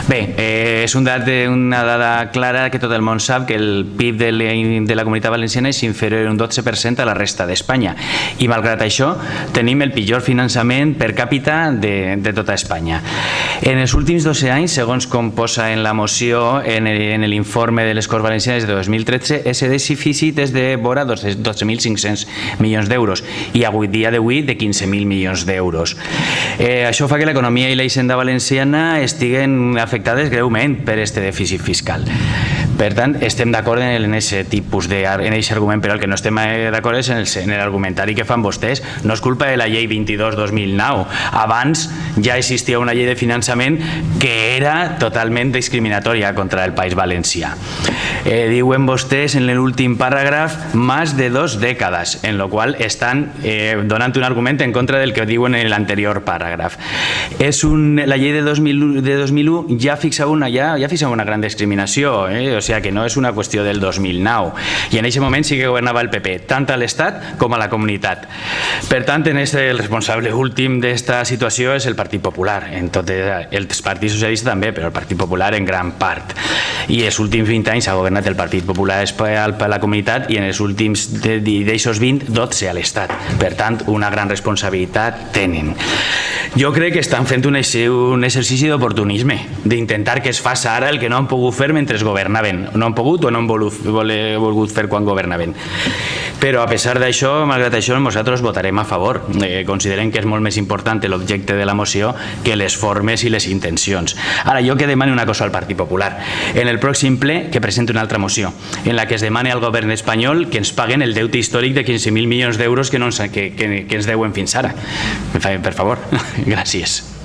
Bé, és una dada clara que tot el món sap que el PIB de la Comunitat Valenciana és inferior un 12% a la resta d'Espanya i malgrat això tenim el pitjor finançament per càpita de tota Espanya. En els últims 12 anys, segons com posa en la moció, en l'informe de les Corts Valencianes de 2013, ese dèficit és de vora 12.500 milions d'euros i avui dia d'avui de 15.000 milions d'euros. Això fa que l'economia i la hisenda valenciana estiguen afectades greument per aquest dèficit fiscal. Per tant, estem d'acord en aquest tipus d'argument, però el que no estem d'acord és en l'argumentari que fan vostès. No és culpa de la llei 22-2009. Abans ja existia una llei de finançament que era totalment discriminatòria contra el País Valencià. Diuen vostès en l'últim paràgraf més de 2 dècades, en la qual estan donant un argument en contra del que diuen en l'anterior paràgraf. La llei de 2001 ja fixava una gran discriminació, o sigui que no és una qüestió del 2009, i en aquest moment sí que governava el PP, tant a l'Estat com a la comunitat. Per tant, el responsable últim d'aquesta situació és el Partit Popular, el Partit Socialista també, però el Partit Popular en gran part. I els últims 20 anys ha governat el Partit Popular Espanyol per la comunitat i en els últims d'aquests 20, 12 a l'Estat. Per tant, una gran responsabilitat tenen. Jo crec que estan fent un exercici d'oportunisme, d'intentar que es faci ara el que no han pogut fer mentre governaven. No han pogut o no han volgut fer quan governaven. Però a pesar d'això, malgrat això, nosaltres votarem a favor. Considerem que és molt més important l'objecte de la moció que les formes i les intencions. Ara, jo que demano una cosa al Partit Popular. En el pròxim ple que presenti una altra moció en la que es demani al govern espanyol que ens paguen el deute històric de 15.000 milions d'euros que ens deuen fins ara. Per favor. Gràcies.